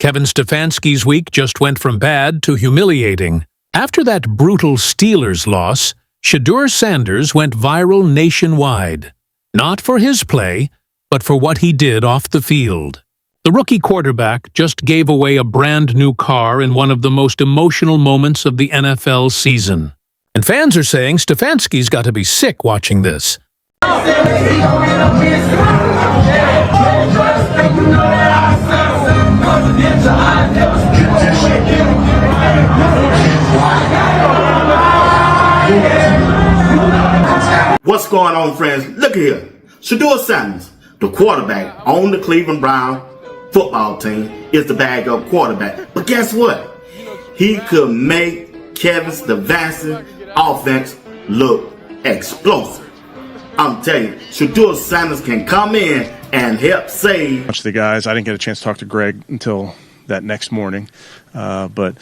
Kevin Stefanski's week just went from bad to humiliating. After that brutal Steelers loss, Shedeur Sanders went viral nationwide. Not for his play, but for what he did off the field. The rookie quarterback just gave away a brand new car in one of the most emotional moments of the NFL season. And fans are saying Stefanski's got to be sick watching this. What's going on, friends? Look here. Shedeur Sanders, the quarterback on the Cleveland Browns football team, is the backup quarterback. But guess what? He could make Kevin Stefanski's offense look explosive. I'm telling you, Shedeur Sanders can come in and help save. The guys, I didn't get a chance to talk to Greg until that next morning, but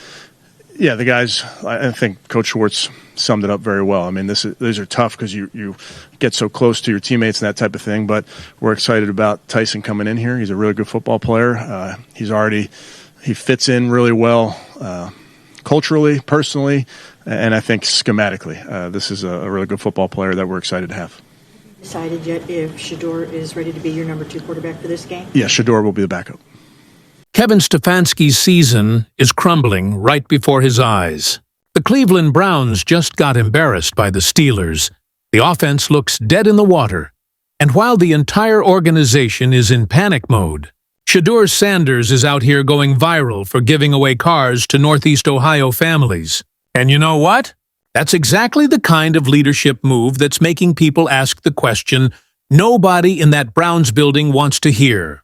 yeah, the guys, I think Coach Schwartz summed it up very well. I mean, these are tough because you get so close to your teammates and that type of thing, but we're excited about Tyson coming in here. He's a really good football player. He fits in really well culturally, personally, and I think schematically. This is a really good football player that we're excited to have. Decided yet if Shedeur is ready to be your number 2 quarterback for this game? Yeah, Shedeur will be the backup. Kevin Stefanski's season is crumbling right before his eyes. The Cleveland Browns just got embarrassed by the Steelers. The offense looks dead in the water. And while the entire organization is in panic mode, Shadur Sanders is out here going viral for giving away cars to Northeast Ohio families. And you know what? That's exactly the kind of leadership move that's making people ask the question nobody in that Browns building wants to hear.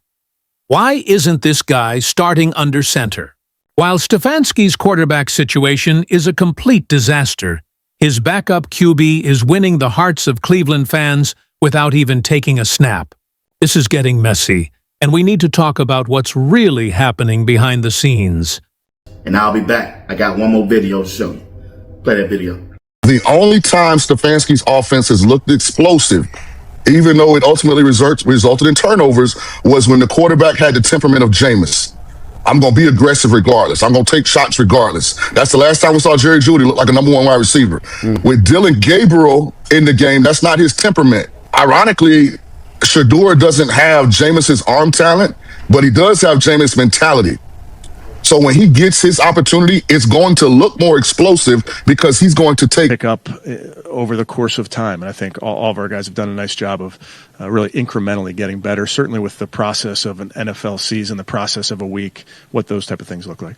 Why isn't this guy starting under center? While Stefanski's quarterback situation is a complete disaster, his backup QB is winning the hearts of Cleveland fans without even taking a snap. This is getting messy, and we need to talk about what's really happening behind the scenes. And I'll be back. I got one more video to show you. Play that video. The only time Stefanski's offense has looked explosive, even though it ultimately resulted in turnovers, was when the quarterback had the temperament of Jameis. I'm going to be aggressive regardless. I'm going to take shots regardless. That's the last time we saw Jerry Jeudy look like a number 1 wide receiver. With Dylan Gabriel in the game, that's not his temperament. Ironically, Shedeur doesn't have Jameis's arm talent, but he does have Jameis' mentality. So when he gets his opportunity, it's going to look more explosive because he's going to pick up over the course of time. And I think all of our guys have done a nice job of really incrementally getting better, certainly with the process of an NFL season, the process of a week, what those type of things look like.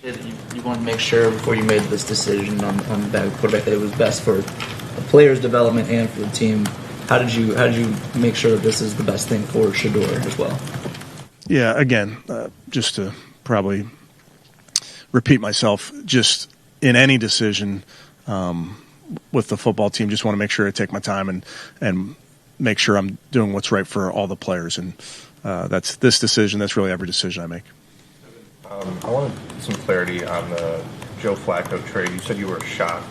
You want to make sure before you made this decision on that quarterback that it was best for the player's development and for the team. How did you make sure that this is the best thing for Shedeur as well? Yeah, again, just to probably repeat myself, just in any decision with the football team, just want to make sure I take my time and make sure I'm doing what's right for all the players. And that's this decision. That's really every decision I make. I wanted some clarity on the Joe Flacco trade. You said you were shocked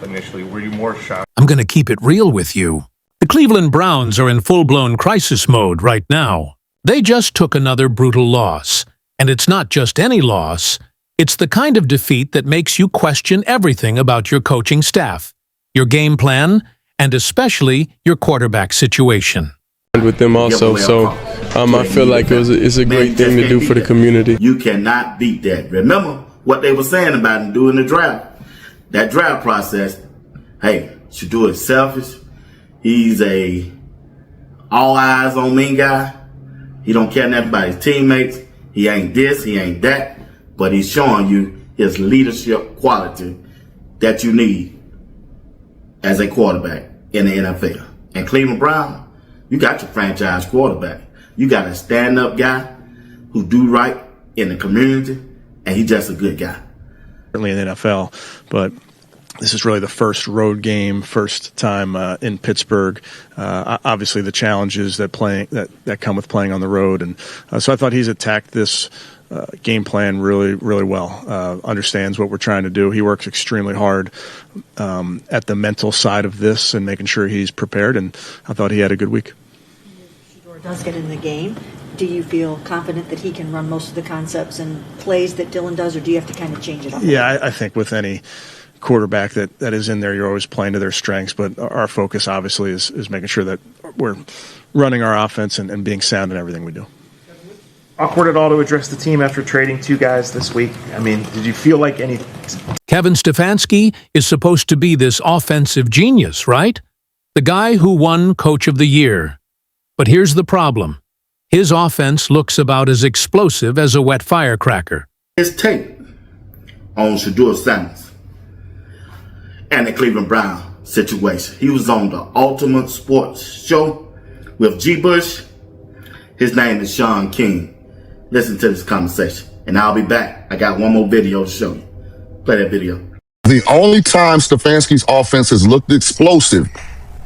initially. Were you more shocked? I'm going to keep it real with you. The Cleveland Browns are in full-blown crisis mode right now. They just took another brutal loss. And it's not just any loss, it's the kind of defeat that makes you question everything about your coaching staff, your game plan, and especially your quarterback situation. With them also, so I feel like it's a great thing to do for the community. You cannot beat that. Remember what they were saying about him doing the draft. That draft process, hey, Shedeur is selfish. He's a all eyes on me guy. He don't care nothing about his teammates. He ain't this, he ain't that, but he's showing you his leadership quality that you need as a quarterback in the NFL. And Cleveland Brown, you got your franchise quarterback. You got a stand-up guy who do right in the community, and he's just a good guy. Certainly in the NFL, but this is really the first road game, first time in Pittsburgh. Obviously, the challenges that come with playing on the road, and so I thought he's attacked this game plan really, really well. Understands what we're trying to do. He works extremely hard at the mental side of this and making sure he's prepared. And I thought he had a good week. Shedeur does get in the game. do you feel confident that he can run most of the concepts and plays that Dylan does, or do you have to kind of change it up? Yeah, I think with any quarterback that is in there, you're always playing to their strengths, but our focus obviously is making sure that we're running our offense and being sound in everything we do. Awkward at all to address the team after trading two guys this week? I mean, did you feel like any... Kevin Stefanski is supposed to be this offensive genius, right? The guy who won Coach of the Year. But here's the problem. His offense looks about as explosive as a wet firecracker. His tape on Shedeur Sanders and the Cleveland Brown situation. He was on the Ultimate Sports Show with G. Bush. His name is Sean King. Listen to this conversation, and I'll be back. I got one more video to show you. Play that video. The only time Stefanski's offense has looked explosive,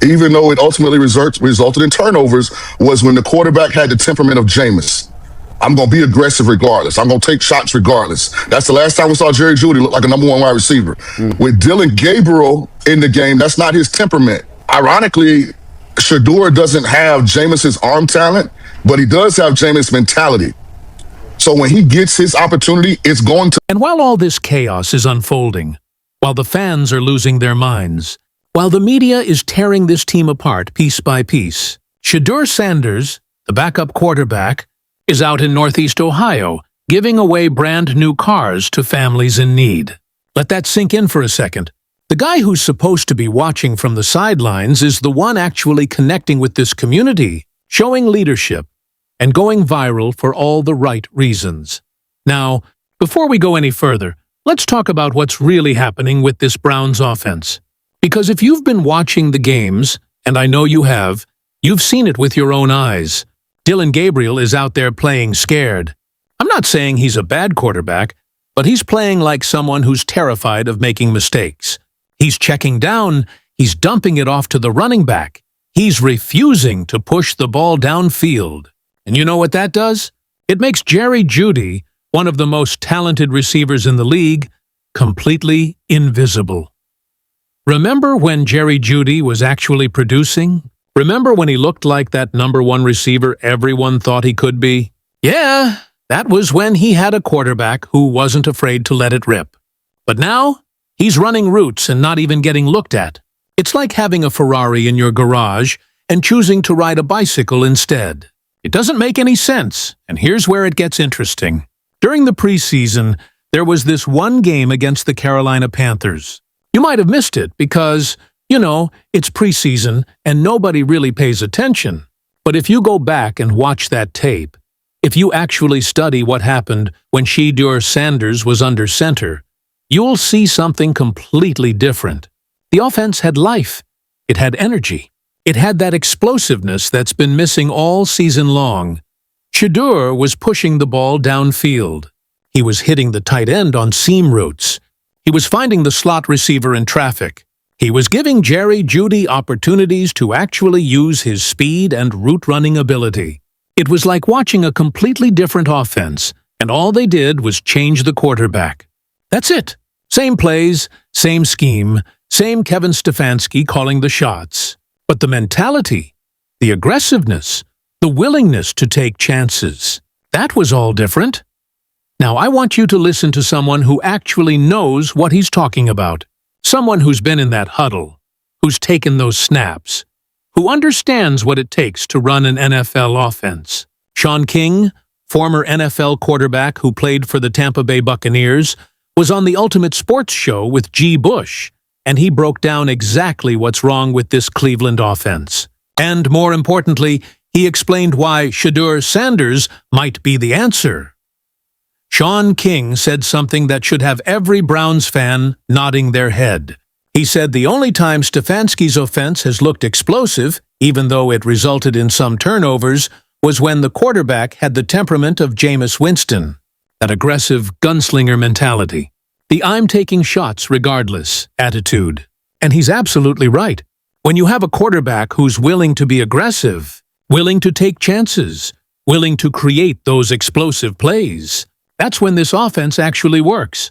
even though it ultimately resulted in turnovers, was when the quarterback had the temperament of Jameis. I'm going to be aggressive regardless. I'm going to take shots regardless. That's the last time we saw Jerry Jeudy look like a number one wide receiver. With Dylan Gabriel in the game, that's not his temperament. Ironically, Shedeur doesn't have Jameis's arm talent, but he does have Jameis' mentality. So when he gets his opportunity, it's going to... And while all this chaos is unfolding, while the fans are losing their minds, while the media is tearing this team apart piece by piece, Shadur Sanders, the backup quarterback, is out in Northeast Ohio, giving away brand new cars to families in need. Let that sink in for a second. The guy who's supposed to be watching from the sidelines is the one actually connecting with this community, showing leadership, and going viral for all the right reasons. Now, before we go any further, let's talk about what's really happening with this Browns offense. Because if you've been watching the games, and I know you have, you've seen it with your own eyes. Dylan Gabriel is out there playing scared. I'm not saying he's a bad quarterback, but he's playing like someone who's terrified of making mistakes. He's checking down, he's dumping it off to the running back. He's refusing to push the ball downfield. And you know what that does? It makes Jerry Jeudy, one of the most talented receivers in the league, completely invisible. Remember when Jerry Jeudy was actually producing? Remember when he looked like that number one receiver everyone thought he could be? Yeah, that was when he had a quarterback who wasn't afraid to let it rip. But now, he's running routes and not even getting looked at. It's like having a Ferrari in your garage and choosing to ride a bicycle instead. It doesn't make any sense, and here's where it gets interesting. During the preseason, there was this one game against the Carolina Panthers. You might have missed it because, you know, it's preseason and nobody really pays attention. But if you go back and watch that tape, if you actually study what happened when Shedeur Sanders was under center, you'll see something completely different. The offense had life. It had energy. It had that explosiveness that's been missing all season long. Shedeur was pushing the ball downfield. He was hitting the tight end on seam routes. He was finding the slot receiver in traffic. He was giving Jerry Jeudy opportunities to actually use his speed and route-running ability. It was like watching a completely different offense, and all they did was change the quarterback. That's it. Same plays, same scheme, same Kevin Stefanski calling the shots. But the mentality, the aggressiveness, the willingness to take chances, that was all different. Now I want you to listen to someone who actually knows what he's talking about. Someone who's been in that huddle, who's taken those snaps, who understands what it takes to run an NFL offense. Sean King, former NFL quarterback who played for the Tampa Bay Buccaneers, was on the Ultimate Sports Show with G. Bush, and he broke down exactly what's wrong with this Cleveland offense. And more importantly, he explained why Shadur Sanders might be the answer. Sean King said something that should have every Browns fan nodding their head. He said the only time Stefanski's offense has looked explosive, even though it resulted in some turnovers, was when the quarterback had the temperament of Jameis Winston, that aggressive gunslinger mentality, the I'm taking shots regardless attitude. And he's absolutely right. When you have a quarterback who's willing to be aggressive, willing to take chances, willing to create those explosive plays, that's when this offense actually works.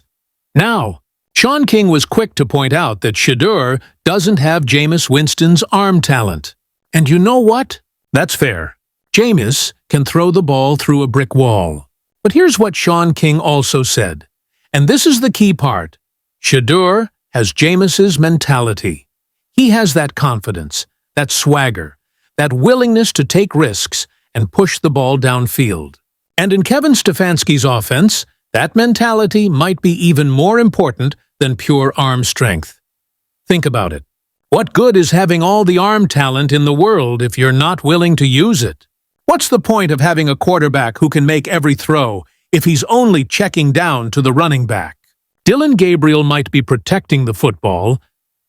Now, Sean King was quick to point out that Shedeur doesn't have Jameis Winston's arm talent. And you know what? That's fair. Jameis can throw the ball through a brick wall. But here's what Sean King also said, and this is the key part. Shedeur has Jameis's mentality. He has that confidence, that swagger, that willingness to take risks and push the ball downfield. And in Kevin Stefanski's offense, that mentality might be even more important than pure arm strength. Think about it. What good is having all the arm talent in the world if you're not willing to use it? What's the point of having a quarterback who can make every throw if he's only checking down to the running back? Dylan Gabriel might be protecting the football,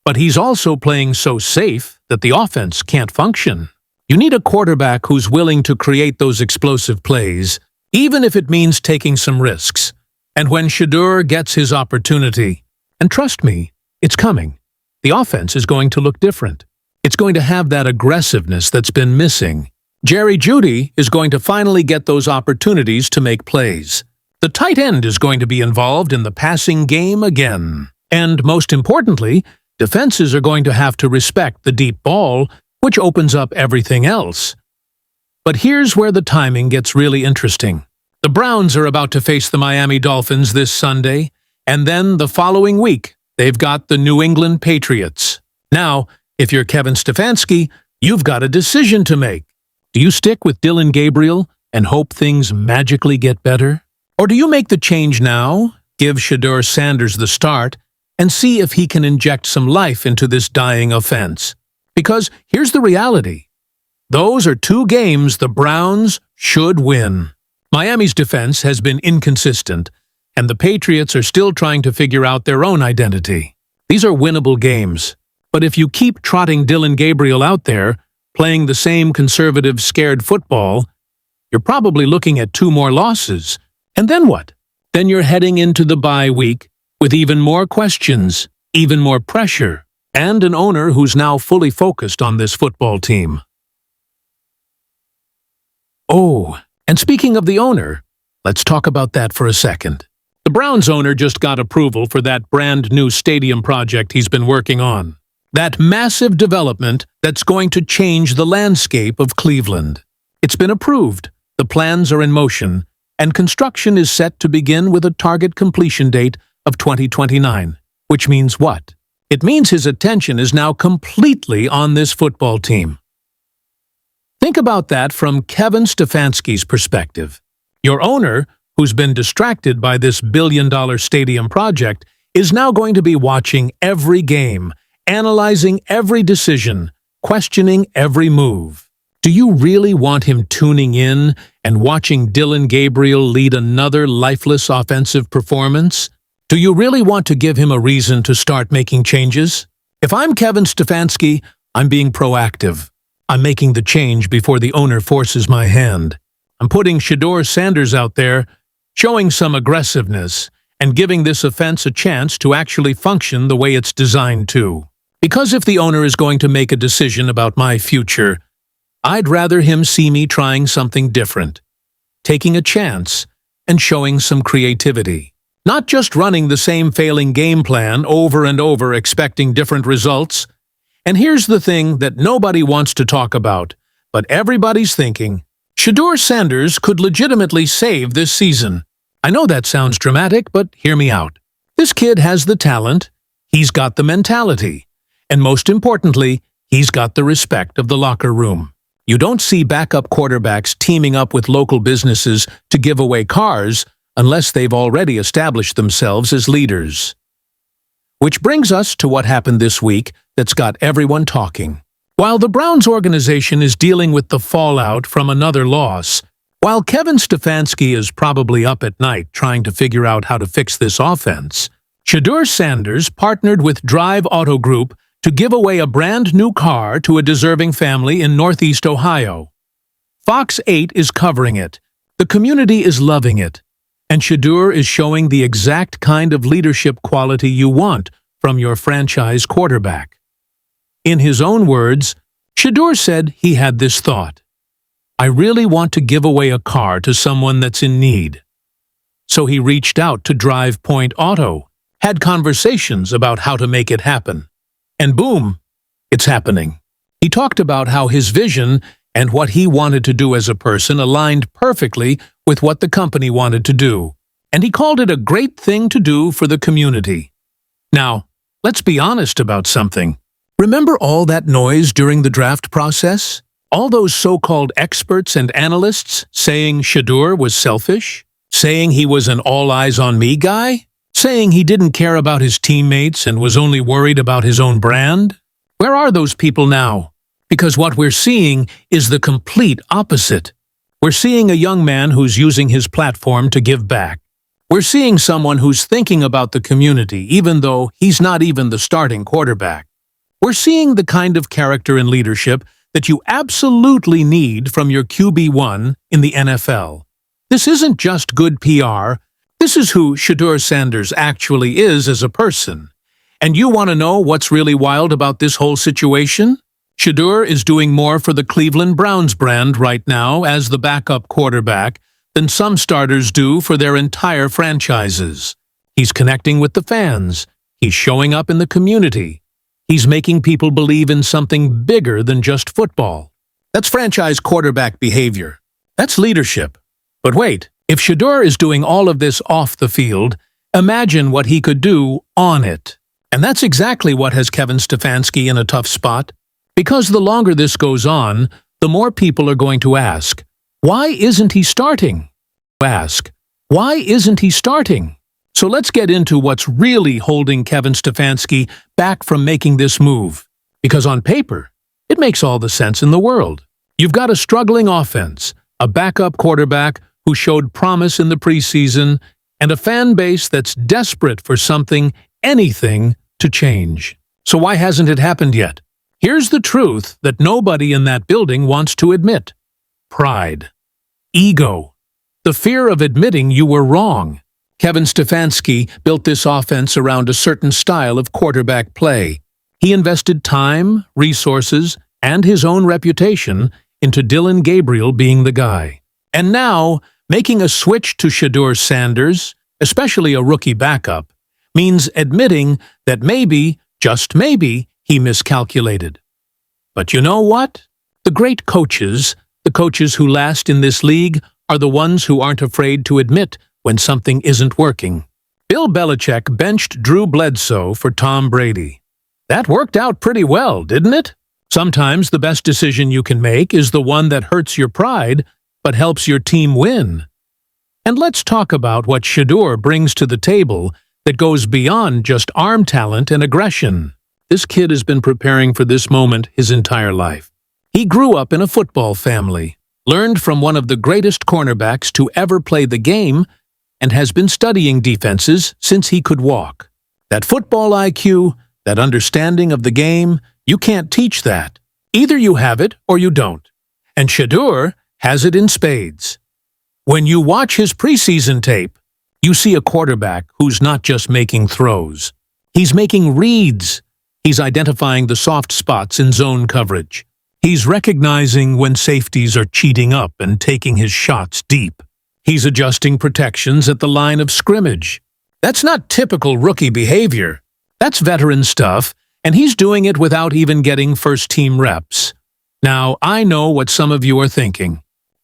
but he's also playing so safe that the offense can't function. You need a quarterback who's willing to create those explosive plays, even if it means taking some risks. And when Shedeur gets his opportunity, and trust me, it's coming, the offense is going to look different. It's going to have that aggressiveness that's been missing. Jerry Jeudy is going to finally get those opportunities to make plays. The tight end is going to be involved in the passing game again. And most importantly, defenses are going to have to respect the deep ball, which opens up everything else. But here's where the timing gets really interesting. The Browns are about to face the Miami Dolphins this Sunday, and then the following week, they've got the New England Patriots. Now, if you're Kevin Stefanski, you've got a decision to make. Do you stick with Dylan Gabriel and hope things magically get better? Or do you make the change now, give Shadur Sanders the start, and see if he can inject some life into this dying offense? Because here's the reality. Those are two games the Browns should win. Miami's defense has been inconsistent, and the Patriots are still trying to figure out their own identity. These are winnable games. But if you keep trotting Dylan Gabriel out there, playing the same conservative, scared football, you're probably looking at 2 more losses. And then what? Then you're heading into the bye week with even more questions, even more pressure, and an owner who's now fully focused on this football team. Oh, and speaking of the owner, let's talk about that for a second. The Browns owner just got approval for that brand new stadium project he's been working on. That massive development that's going to change the landscape of Cleveland. It's been approved, the plans are in motion, and construction is set to begin with a target completion date of 2029. Which means what? It means his attention is now completely on this football team. Think about that from Kevin Stefanski's perspective. Your owner, who's been distracted by this billion-dollar stadium project, is now going to be watching every game, analyzing every decision, questioning every move. Do you really want him tuning in and watching Dylan Gabriel lead another lifeless offensive performance? Do you really want to give him a reason to start making changes? If I'm Kevin Stefanski, I'm being proactive. I'm making the change before the owner forces my hand. I'm putting Shadur Sanders out there, showing some aggressiveness, and giving this offense a chance to actually function the way it's designed to. Because if the owner is going to make a decision about my future, I'd rather him see me trying something different, taking a chance, and showing some creativity. Not just running the same failing game plan over and over expecting different results. And here's the thing that nobody wants to talk about, but everybody's thinking. Shadur Sanders could legitimately save this season. I know that sounds dramatic, but hear me out. This kid has the talent, he's got the mentality, and most importantly, he's got the respect of the locker room. You don't see backup quarterbacks teaming up with local businesses to give away cars unless they've already established themselves as leaders. Which brings us to what happened this week that's got everyone talking. While the Browns organization is dealing with the fallout from another loss, while Kevin Stefanski is probably up at night trying to figure out how to fix this offense, Shadur Sanders partnered with Drive Auto Group to give away a brand new car to a deserving family in Northeast Ohio. Fox 8 is covering it. The community is loving it. And Shadur is showing the exact kind of leadership quality you want from your franchise quarterback. In his own words, Shadur said he had this thought. I really want to give away a car to someone that's in need. So he reached out to Drive Point Auto, had conversations about how to make it happen. And boom, it's happening. He talked about how his vision And what he wanted to do as a person aligned perfectly with what the company wanted to do. And he called it a great thing to do for the community. Now, let's be honest about something. Remember all that noise during the draft process? All those so-called experts and analysts saying Shedeur was selfish? Saying he was an all-eyes-on-me guy? Saying he didn't care about his teammates and was only worried about his own brand? Where are those people now? Because what we're seeing is the complete opposite. We're seeing a young man who's using his platform to give back. We're seeing someone who's thinking about the community even though he's not even the starting quarterback. We're seeing the kind of character and leadership that you absolutely need from your QB1 in the NFL. This isn't just good PR. This is who Shadur Sanders actually is as a person. And you want to know what's really wild about this whole situation? Shedeur is doing more for the Cleveland Browns brand right now as the backup quarterback than some starters do for their entire franchises. He's connecting with the fans. He's showing up in the community. He's making people believe in something bigger than just football. That's franchise quarterback behavior. That's leadership. But wait, if Shedeur is doing all of this off the field, imagine what he could do on it. And that's exactly what has Kevin Stefanski in a tough spot. Because the longer this goes on, the more people are going to ask, why isn't he starting? Why isn't he starting? So let's get into what's really holding Kevin Stefanski back from making this move. Because on paper, it makes all the sense in the world. You've got a struggling offense, a backup quarterback who showed promise in the preseason, and a fan base that's desperate for something, anything, to change. So why hasn't it happened yet? Here's the truth that nobody in that building wants to admit. Pride. Ego. The fear of admitting you were wrong. Kevin Stefanski built this offense around a certain style of quarterback play. He invested time, resources, and his own reputation into Dylan Gabriel being the guy. And now, making a switch to Shedeur Sanders, especially a rookie backup, means admitting that maybe, just maybe, he miscalculated. But you know what? The great coaches, the coaches who last in this league, are the ones who aren't afraid to admit when something isn't working. Bill Belichick benched Drew Bledsoe for Tom Brady. That worked out pretty well, didn't it? Sometimes the best decision you can make is the one that hurts your pride but helps your team win. And let's talk about what Shedeur brings to the table that goes beyond just arm talent and aggression. This kid has been preparing for this moment his entire life. He grew up in a football family, learned from one of the greatest cornerbacks to ever play the game, and has been studying defenses since he could walk. That football IQ, that understanding of the game, you can't teach that. Either you have it or you don't. And Shedeur has it in spades. When you watch his preseason tape, you see a quarterback who's not just making throws. He's making reads. He's identifying the soft spots in zone coverage. He's recognizing when safeties are cheating up and taking his shots deep. He's adjusting protections at the line of scrimmage. That's not typical rookie behavior. That's veteran stuff, and he's doing it without even getting first-team reps. Now, I know what some of you are thinking.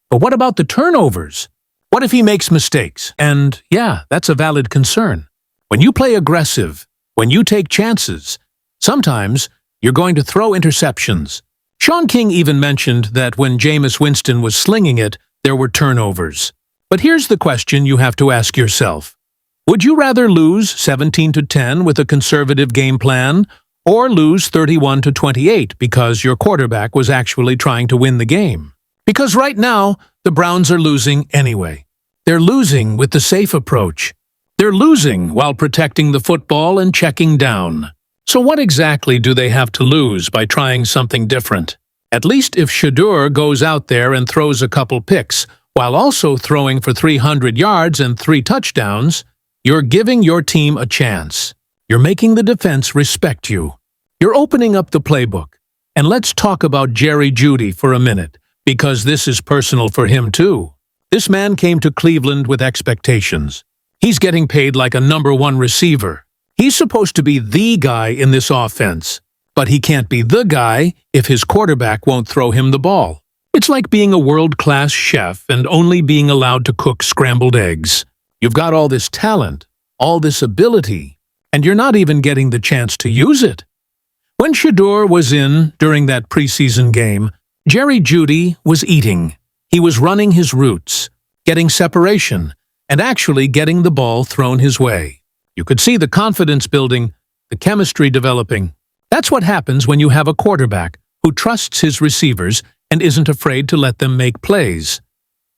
But what about the turnovers? What if he makes mistakes? And yeah, that's a valid concern. When you play aggressive, when you take chances, sometimes you're going to throw interceptions. Sean King even mentioned that when Jameis Winston was slinging it, there were turnovers. But here's the question you have to ask yourself. Would you rather lose 17-10 with a conservative game plan or lose 31-28 because your quarterback was actually trying to win the game? Because right now, the Browns are losing anyway. They're losing with the safe approach. They're losing while protecting the football and checking down. So what exactly do they have to lose by trying something different? At least if Shedeur goes out there and throws a couple picks, while also throwing for 300 yards and 3 touchdowns, you're giving your team a chance. You're making the defense respect you. You're opening up the playbook. And let's talk about Jerry Jeudy for a minute, because this is personal for him too. This man came to Cleveland with expectations. He's getting paid like a #1 receiver. He's supposed to be the guy in this offense, but he can't be the guy if his quarterback won't throw him the ball. It's like being a world-class chef and only being allowed to cook scrambled eggs. You've got all this talent, all this ability, and you're not even getting the chance to use it. When Shedeur was in during that preseason game, Jerry Jeudy was eating. He was running his routes, getting separation, and actually getting the ball thrown his way. You could see the confidence building, the chemistry developing. That's what happens when you have a quarterback who trusts his receivers and isn't afraid to let them make plays.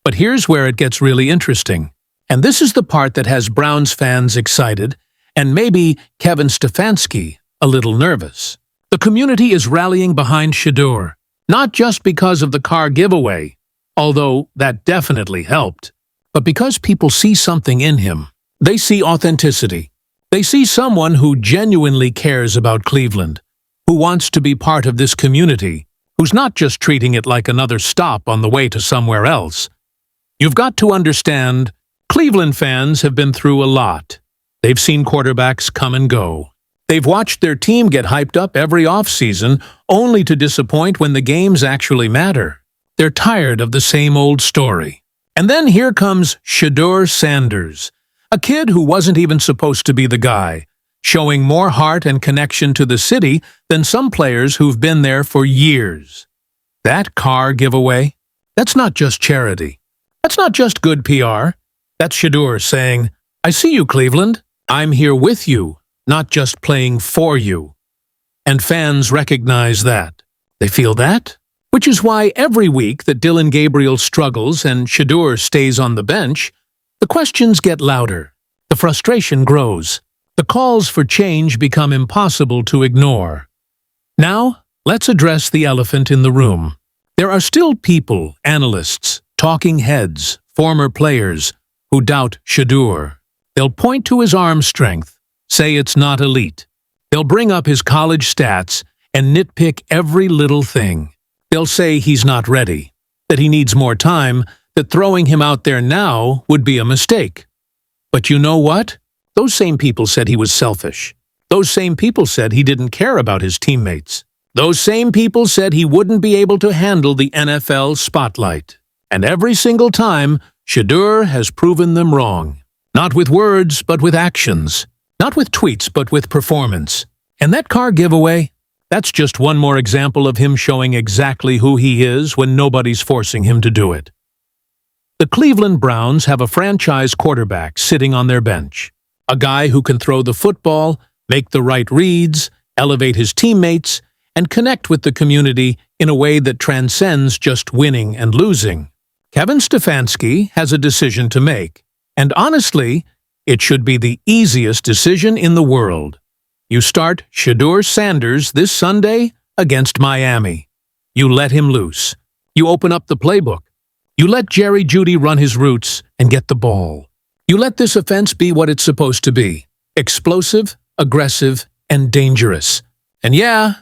But here's where it gets really interesting. And this is the part that has Browns fans excited, and maybe Kevin Stefanski a little nervous. The community is rallying behind Shedeur, not just because of the car giveaway, although that definitely helped, but because people see something in him. They see authenticity. They see someone who genuinely cares about Cleveland, who wants to be part of this community, who's not just treating it like another stop on the way to somewhere else. You've got to understand, Cleveland fans have been through a lot. They've seen quarterbacks come and go. They've watched their team get hyped up every offseason, only to disappoint when the games actually matter. They're tired of the same old story. And then here comes Shedeur Sanders, a kid who wasn't even supposed to be the guy, showing more heart and connection to the city than some players who've been there for years. That car giveaway? That's not just charity. That's not just good PR. That's Shedeur saying, "I see you, Cleveland. I'm here with you, not just playing for you." And fans recognize that. They feel that? Which is why every week that Dylan Gabriel struggles and Shedeur stays on the bench, the questions get louder. The frustration grows. The calls for change become impossible to ignore. Now, let's address the elephant in the room. There are still people, analysts, talking heads, former players, who doubt Shedeur. They'll point to his arm strength, say it's not elite. They'll bring up his college stats and nitpick every little thing. They'll say he's not ready, that he needs more time, that throwing him out there now would be a mistake. But you know what? Those same people said he was selfish. Those same people said he didn't care about his teammates. Those same people said he wouldn't be able to handle the NFL spotlight. And every single time, Shedeur has proven them wrong. Not with words, but with actions. Not with tweets, but with performance. And that car giveaway? That's just one more example of him showing exactly who he is when nobody's forcing him to do it. The Cleveland Browns have a franchise quarterback sitting on their bench. A guy who can throw the football, make the right reads, elevate his teammates, and connect with the community in a way that transcends just winning and losing. Kevin Stefanski has a decision to make, and honestly, it should be the easiest decision in the world. You start Shadur Sanders this Sunday against Miami. You let him loose. You open up the playbook. You let Jerry Jeudy run his routes and get the ball. You let this offense be what it's supposed to be. Explosive, aggressive, and dangerous. And yeah,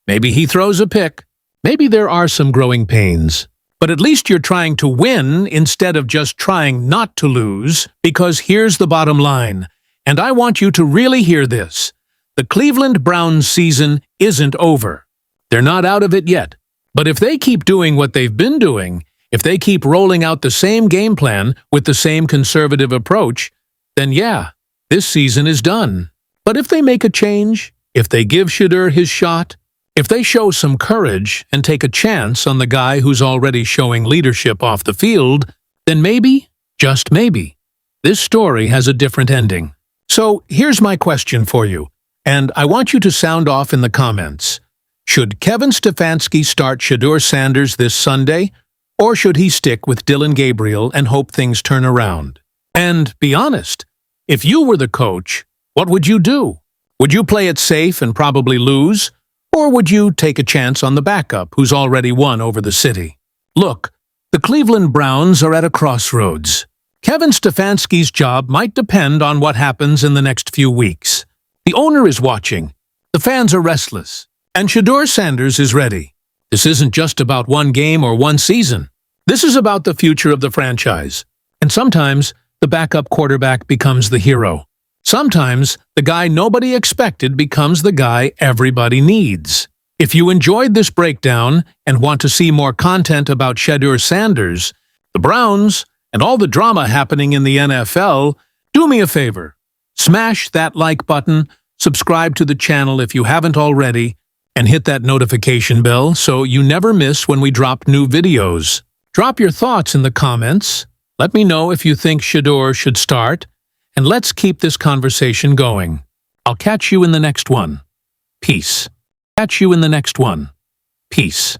maybe he throws a pick. Maybe there are some growing pains. But at least you're trying to win instead of just trying not to lose, because here's the bottom line, and I want you to really hear this. The Cleveland Browns season isn't over. They're not out of it yet. But if they keep doing what they've been doing, if they keep rolling out the same game plan with the same conservative approach, then yeah, this season is done. But if they make a change, if they give Shedeur his shot, if they show some courage and take a chance on the guy who's already showing leadership off the field, then maybe, just maybe, this story has a different ending. So here's my question for you, and I want you to sound off in the comments. Should Kevin Stefanski start Shedeur Sanders this Sunday, or should he stick with Dylan Gabriel and hope things turn around? And be honest, if you were the coach, what would you do? Would you play it safe and probably lose? Or would you take a chance on the backup who's already won over the city? Look, the Cleveland Browns are at a crossroads. Kevin Stefanski's job might depend on what happens in the next few weeks. The owner is watching. The fans are restless. And Shadur Sanders is ready. This isn't just about one game or one season. This is about the future of the franchise. And sometimes, the backup quarterback becomes the hero. Sometimes, the guy nobody expected becomes the guy everybody needs. If you enjoyed this breakdown and want to see more content about Shedeur Sanders, the Browns, and all the drama happening in the NFL, do me a favor. Smash that like button, subscribe to the channel if you haven't already, and hit that notification bell so you never miss when we drop new videos. Drop your thoughts in the comments. Let me know if you think Shedeur should start, and let's keep this conversation going. I'll catch you in the next one. Peace. Catch you in the next one. Peace.